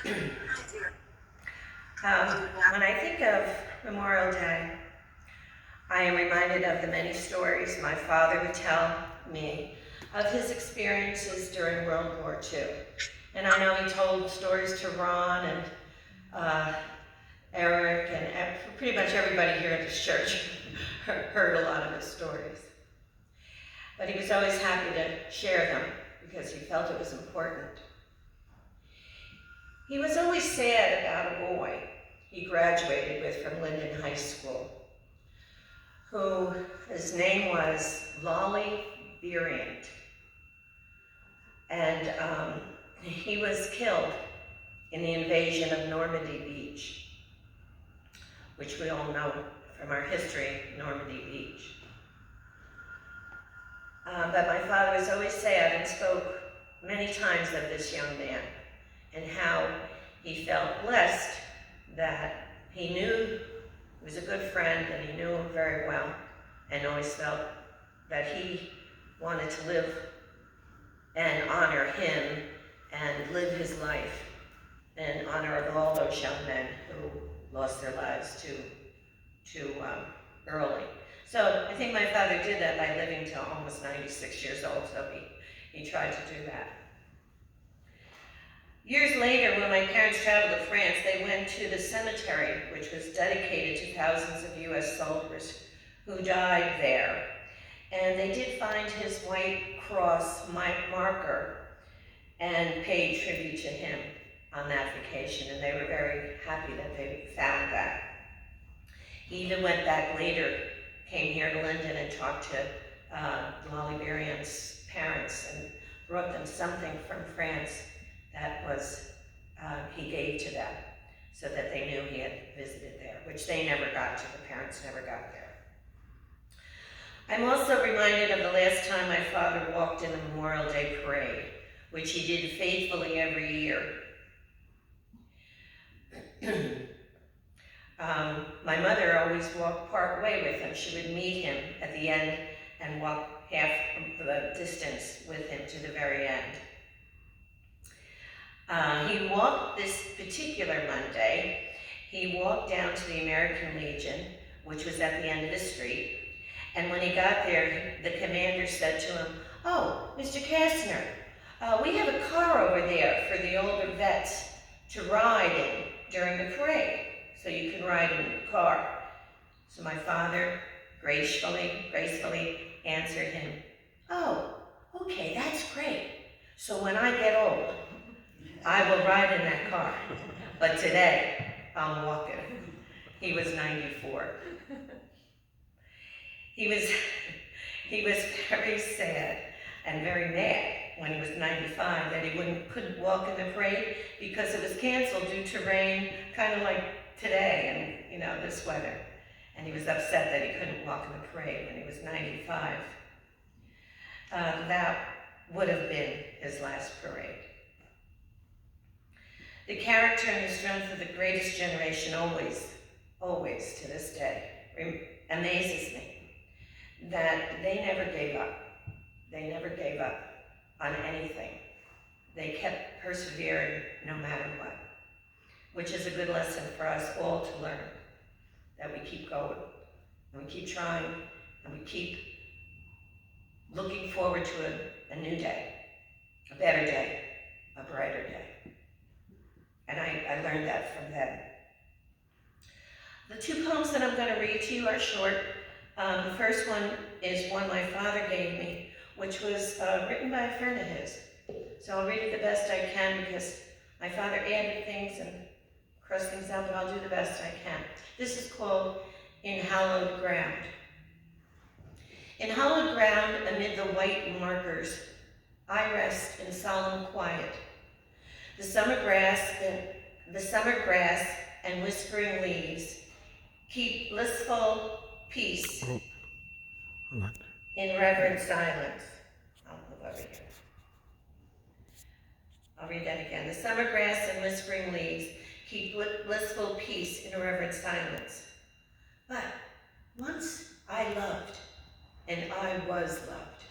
When I think of Memorial Day, I am reminded of the many stories my father would tell me of his experiences during World War II. And I know he told stories to Ron and Eric and pretty much everybody here at this church heard a lot of his stories. But he was always happy to share them because he felt it was important. He was always sad about a boy he graduated with from Linden High School, his name was Valerie. And he was killed in the invasion of Normandy Beach, which we all know from our history, Normandy Beach. But my father was always sad and spoke many times of this young man and how he felt blessed that he knew he was a good friend and he knew him very well, and always felt that he wanted to live and honor him and live his life in honor of all those young men who lost their lives too early. So I think my father did that by living till almost 96 years old, so he tried to do that. Years later, when my parents traveled to France, they went to the cemetery, which was dedicated to thousands of US soldiers who died there. And they did find his white cross marker and paid tribute to him on that vacation, and they were very happy that they found that. He even went back later, came here to Linden and talked to Liberian's parents and brought them something from France that was he gave to them so that they knew he had visited there, which they never got to, the parents never got there. I'm also reminded of the last time my father walked in the Memorial Day parade, which he did faithfully every year. My mother always walked part way with him. She would meet him at the end and walk half of the distance with him to the very end. He walked this particular Monday, he walked down to the American Legion, which was at the end of the street, and when he got there, the commander said to him, "Oh, Mr. Kastner, we have a car over there for the older vets to ride in during the parade, so you can ride in the car." So my father gracefully answered him, "Oh, okay, that's great. So when I get old, I will ride in that car, but today I'm walking." He was 94. He was very sad and very mad when he was 95 that he couldn't walk in the parade because it was canceled due to rain, kind of like today and this weather. And he was upset that he couldn't walk in the parade when he was 95. That would have been his last parade. The character and the strength of the greatest generation always to this day amazes me that they never gave up. They never gave up on anything. They kept persevering no matter what, which is a good lesson for us all to learn, that we keep going, and we keep trying, and we keep looking forward to a new day, a better day, a brighter day. And I learned that from them. The two poems that I'm going to read to you are short. The first one is one my father gave me, which was written by a friend of his. So I'll read it the best I can because my father added things and crossed things out, but I'll do the best I can. This is called In Hallowed Ground. In hallowed ground, amid the white markers, I rest in solemn quiet. The summer grass and whispering leaves keep blissful peace in reverent silence. I'll move over here. I'll read that again. The summer grass and whispering leaves keep blissful peace in reverent silence. But once I loved, and I was loved.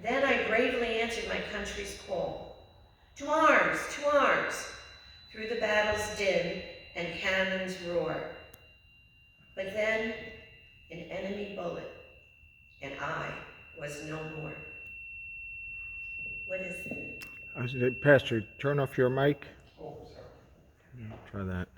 Then I bravely answered my country's call. To arms, cannon's roar. But then an enemy bullet, and I was no more. What is it? I said, Pastor, turn off your mic. Oh, sorry. Yeah, try that.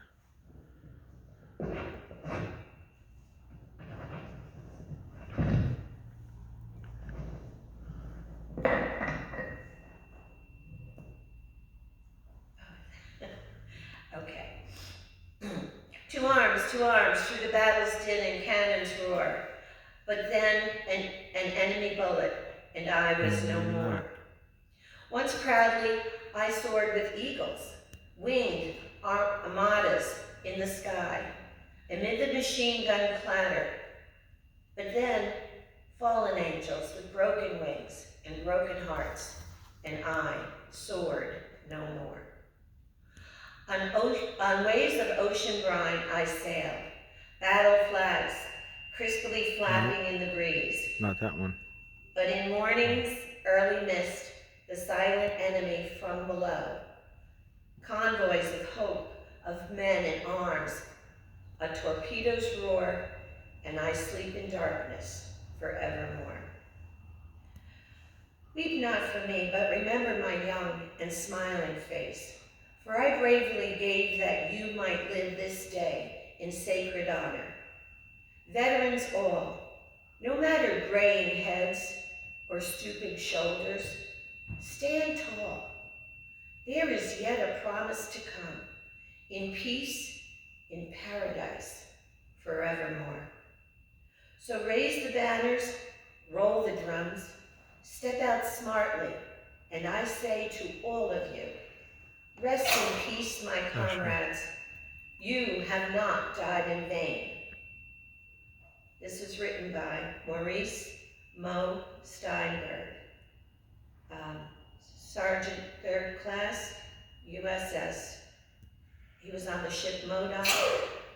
Okay. Two arms through the battle's din and cannon's roar. But then an enemy bullet, and I was no more. Once proudly I soared with eagles, winged armadas in the sky, amid the machine gun clatter. But then fallen angels with broken wings and broken hearts, and I soared no more. On waves of ocean brine I sailed, battle flags crisply flapping in the breeze. Not that one. But in morning's early mist, the silent enemy from below, convoys of hope, of men in arms, a torpedo's roar, and I sleep in darkness forevermore. Weep not for me, but remember my young and smiling face, for I bravely gave that you might live this day in sacred honor. Veterans all, no matter graying heads or stooping shoulders, stand tall. There is yet a promise to come, in peace, in paradise, forevermore. So raise the banners, roll the drums, step out smartly, and I say to all of you, rest in peace, my comrades. You have not died in vain. This was written by Maurice Mo Steinberg, Sergeant 3rd Class, USS. He was on the ship Modoc,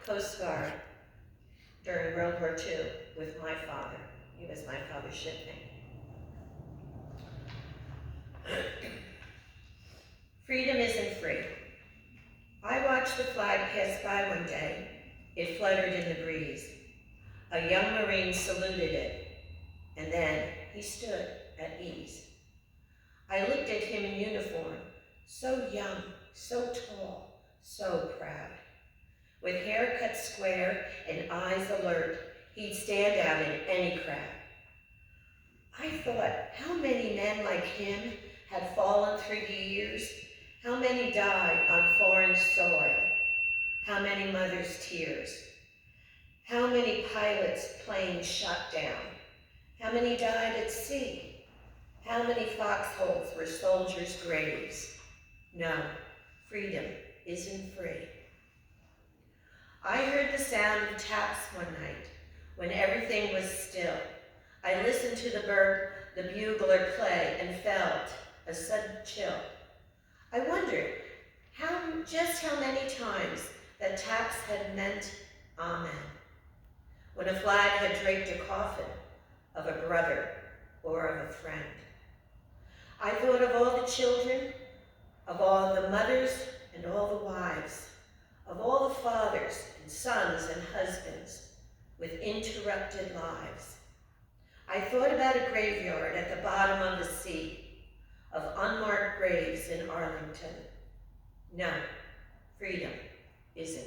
Coast Guard, during World War II with my father. He was my father's shipmate. Freedom isn't free. I watched the flag pass by one day. It fluttered in the breeze. A young Marine saluted it, and then he stood at ease. I looked at him in uniform, so young, so tall, so proud. With hair cut square and eyes alert, he'd stand out in any crowd. I thought how many men like him had fallen through the years, how many died on foreign soil, how many mothers' tears, how many pilots' planes shot down, how many died at sea, how many foxholes were soldiers' graves. No, freedom isn't free. I heard the sound of taps one night when everything was still. I listened to the bugler play and felt a sudden chill. I wondered just how many times that taps had meant amen, when a flag had draped a coffin of a brother or of a friend. I thought of all the children, of all the mothers and all the wives, of all the fathers and sons and husbands with interrupted lives. I thought about a graveyard at the bottom of the sea, of unmarked graves in Arlington. No, freedom isn't